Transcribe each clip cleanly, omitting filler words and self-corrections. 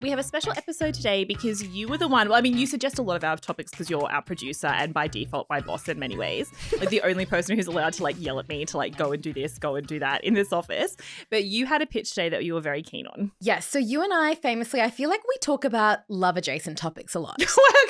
We have a special episode today because you were the one, well, I mean, you suggest a lot of our topics because you're our producer and by default my boss in many ways. Like the only person who's allowed to like yell at me to like go and do this, go and do that in this office. But you had a pitch today that you were very keen on. Yes, so you and I famously, I feel like we talk about love adjacent topics a lot.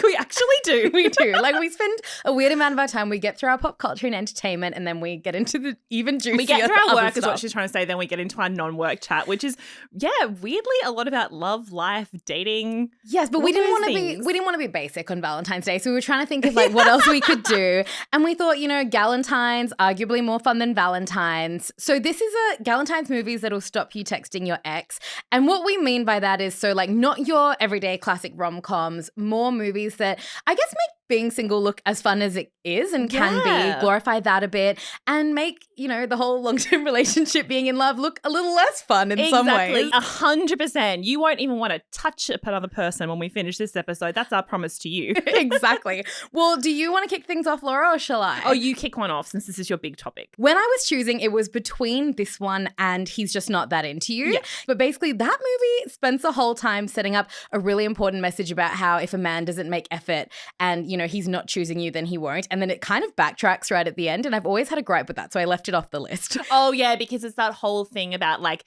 We actually do. We do. Like we spend a weird amount of our time, we get through our pop culture and entertainment and then we get into the even juicier We get through our other work is stuff. what she's trying to say. Then we get into our non-work chat, which is, weirdly a lot about love, life, dating. Yes, but we didn't want to be basic on Valentine's Day. So we were trying to think of like what else we could do. And we thought, Galentines, arguably more fun than Valentines. So this is a Galentine's movies that'll stop you texting your ex. And what we mean by that is so like not your everyday classic rom-coms, more movies that I guess make being single look as fun as it is and can be, glorify that a bit and make, the whole long-term relationship being in love look a little less fun in some ways. 100%. You won't even want to touch another person when we finish this episode. That's our promise to you. Exactly. Well, do you want to kick things off, Laura, or shall I? Oh, you kick one off since this is your big topic. When I was choosing, it was between this one and He's Just Not That Into You. Yeah. But basically that movie spends the whole time setting up a really important message about how if a man doesn't make effort and, he's not choosing you, then he won't. And then it kind of backtracks right at the end. And I've always had a gripe with that. So I left it off the list. Oh, yeah, because it's that whole thing about like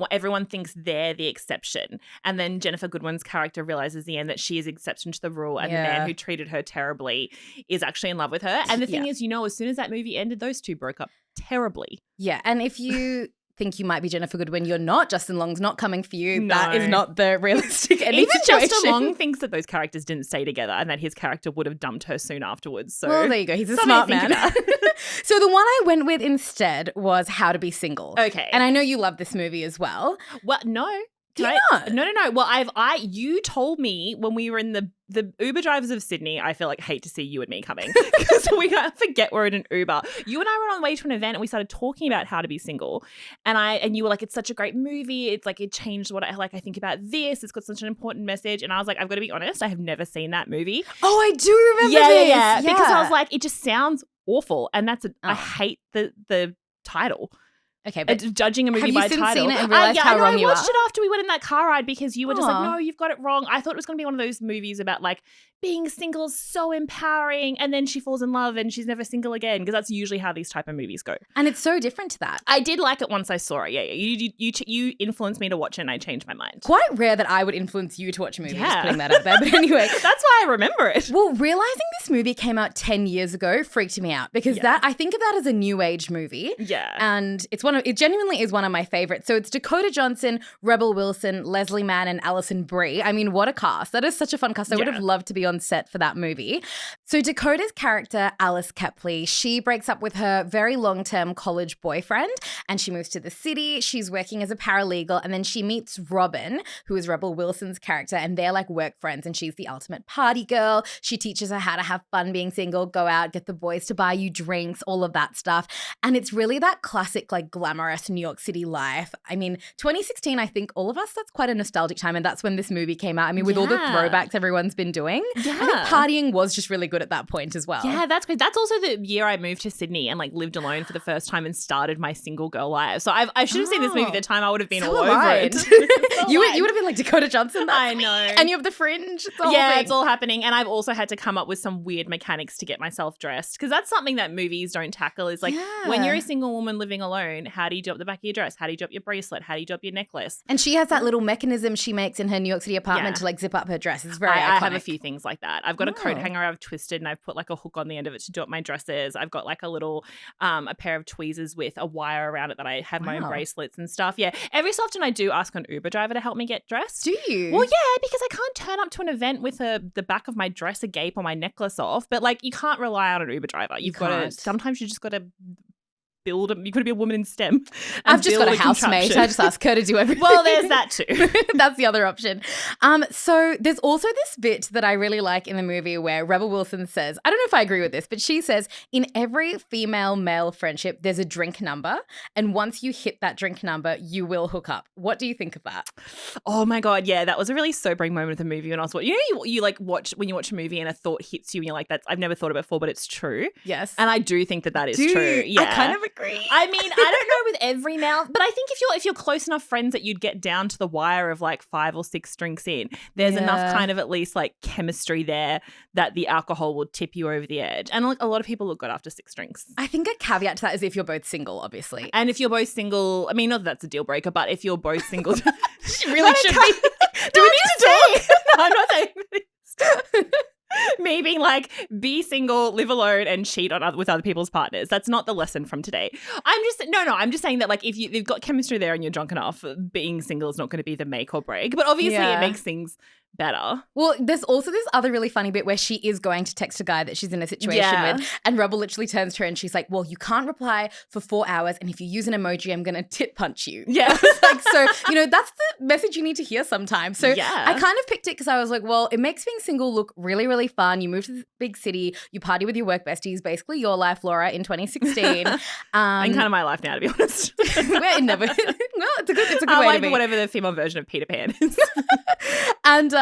everyone thinks they're the exception. And then Jennifer Goodwin's character realizes at the end that she is exception to the rule and the man who treated her terribly is actually in love with her. And the thing is, as soon as that movie ended, those two broke up terribly. Yeah. And if you think you might be Jennifer Goodwin, you're not. Justin Long's not coming for you. No. That is not the realistic ending Even situation. Justin Long thinks that those characters didn't stay together and that his character would have dumped her soon afterwards. So well, there you go. He's a smart man. So the one I went with instead was How to Be Single. Okay. And I know you love this movie as well. Well, no. Do you not? No. Well, you told me when we were in the Uber drivers of Sydney, I feel like hate to see you and me coming because we can't forget we're in an Uber. You and I were on the way to an event and we started talking about How to Be Single. And you were like, it's such a great movie. It's like, it changed what I think about this. It's got such an important message. And I was like, I've got to be honest, I have never seen that movie. Oh, I do remember this. Yeah. Because I was like, it just sounds awful. And I hate the title. Okay, but judging a movie by title. Have you seen it and realized how wrong you are? I watched it after we went in that car ride because you were just like, no, you've got it wrong. I thought it was going to be one of those movies about like being single is so empowering and then she falls in love and she's never single again because that's usually how these type of movies go. And it's so different to that. I did like it once I saw it. Yeah. You influenced me to watch it and I changed my mind. Quite rare that I would influence you to watch a movie, just putting that out there. But anyway. That's why I remember it. Well, realizing this movie came out 10 years ago freaked me out because I think of that as a new age movie. Yeah. And it genuinely is one of my favorites. So it's Dakota Johnson, Rebel Wilson, Leslie Mann, and Alison Brie. I mean, what a cast. That is such a fun cast. I would have loved to be on set for that movie. So Dakota's character, Alice Kepley, she breaks up with her very long-term college boyfriend and she moves to the city. She's working as a paralegal and then she meets Robin, who is Rebel Wilson's character, and they're like work friends and she's the ultimate party girl. She teaches her how to have fun being single, go out, get the boys to buy you drinks, all of that stuff. And it's really that classic like glamorous New York City life. I mean, 2016, I think all of us, that's quite a nostalgic time and that's when this movie came out. I mean, with all the throwbacks everyone's been doing. I think partying was just really good at that point as well. Yeah, that's great. That's also the year I moved to Sydney and like lived alone for the first time and started my single girl life. So I should have seen this movie at the time. I would have been all over it. You would have been like Dakota Johnson. I know. And you have the fringe. It's all happening. And I've also had to come up with some weird mechanics to get myself dressed because that's something that movies don't tackle is like when you're a single woman living alone, how do you do up the back of your dress? How do you do up your bracelet? How do you do up your necklace? And she has that little mechanism she makes in her New York City apartment to like zip up her dress. It's very iconic. I have a few things like that. I've got a coat hanger I've twisted and I've put like a hook on the end of it to do up my dresses. I've got like a little a pair of tweezers with a wire around it that I have my own bracelets and stuff. Yeah. Every so often I do ask an Uber driver to help me get dressed. Do you? Well, yeah, because I can't turn up to an event with the back of my dress agape or my necklace off. But like you can't rely on an Uber driver. Sometimes you just got to build you could be a woman in STEM. I've just got a housemate. I just ask her to do everything. Well, there's that too. That's the other option. So there's also this bit that I really like in the movie where Rebel Wilson says, I don't know if I agree with this, but she says, in every female-male friendship, there's a drink number. And once you hit that drink number, you will hook up. What do you think of that? Oh my God. Yeah, that was a really sobering moment of the movie when I was watching. You like watch when you watch a movie and a thought hits you and you're like, I've never thought of it before, but it's true. Yes. And I do think that is true. Yeah. I kind of agree. agree. I mean, I don't know with every mouth, but I think if you're close enough friends that you'd get down to the wire of like 5 or 6 drinks in, there's enough kind of at least like chemistry there that the alcohol will tip you over the edge. And like a lot of people look good after 6 drinks. I think a caveat to that is if you're both single, obviously. And if you're both single, I mean, not that that's a deal breaker, but if you're both single, she really should be. Do we need to talk? No, I'm not saying this. Me being like, be single, live alone, and cheat on with other people's partners. That's not the lesson from today. I'm just saying that like if you've got chemistry there and you're drunk enough, being single is not going to be the make or break. But obviously it makes things better. Well, there's also this other really funny bit where she is going to text a guy that she's in a situation with, and Rebel literally turns to her and she's like, well, you can't reply for 4 hours, and if you use an emoji, I'm going to tit punch you. Yeah. Like, so, that's the message you need to hear sometimes. So I kind of picked it because I was like, well, it makes being single look really, really fun. You move to the big city, you party with your work besties, basically your life, Laura, in 2016. And kind of my life now, to be honest. It never. Well, it's a good way to be. Whatever the female version of Peter Pan is. And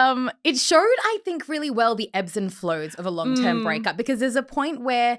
it showed, I think, really well the ebbs and flows of a long-term breakup, because there's a point where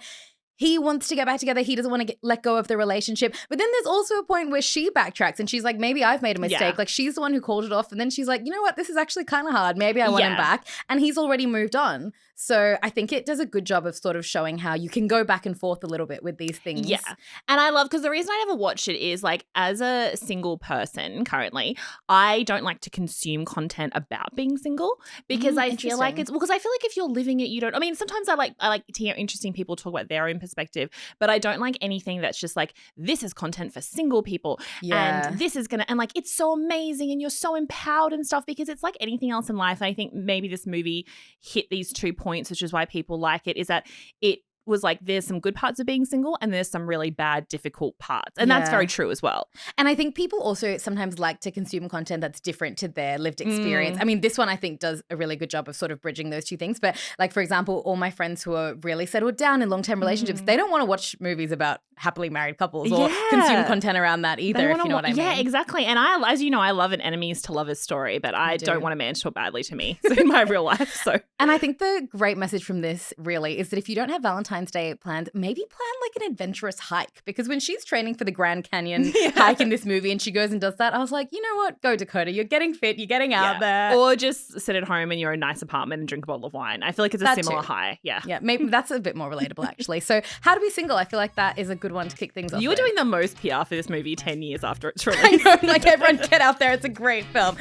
he wants to get back together. He doesn't want to let go of the relationship. But then there's also a point where she backtracks and she's like, maybe I've made a mistake. Yeah. Like she's the one who called it off. And then she's like, you know what? This is actually kind of hard. Maybe I want him back. And he's already moved on. So I think it does a good job of sort of showing how you can go back and forth a little bit with these things. Yeah. And I love, because the reason I never watched it is like, as a single person currently, I don't like to consume content about being single, because I feel like because I feel like if you're living it, you don't, I mean, sometimes I like to hear interesting people talk about their own perspective, but I don't like anything that's just like, this is content for single people and this is going to, and like, it's so amazing and you're so empowered and stuff, because it's like anything else in life. And I think maybe this movie hit these 2 points, which is why people like it, is that it was like, there's some good parts of being single and there's some really bad, difficult parts. And that's very true as well. And I think people also sometimes like to consume content that's different to their lived experience. I mean, this one I think does a really good job of sort of bridging those 2 things. But like, for example, all my friends who are really settled down in long-term relationships, they don't want to watch movies about happily married couples or consume content around that either, if you know what I mean. Yeah, exactly. And I, as you know, I love an enemies to lovers story, but I don't want a man to talk badly to me in my real life. So, and I think the great message from this really is that if you don't have Valentine's Day planned, maybe plan like an adventurous hike, because when she's training for the Grand Canyon hike in this movie and she goes and does that, I was like, you know what? Go, Dakota. You're getting fit. You're getting out there. Or just sit at home in your nice apartment and drink a bottle of wine. I feel like it's a similar high. Yeah. Yeah. Maybe that's a bit more relatable, actually. So How to Be Single, I feel like that is a good one to kick things off. You were doing the most PR for this movie 10 years after its release. I know, like everyone get out there. It's a great film.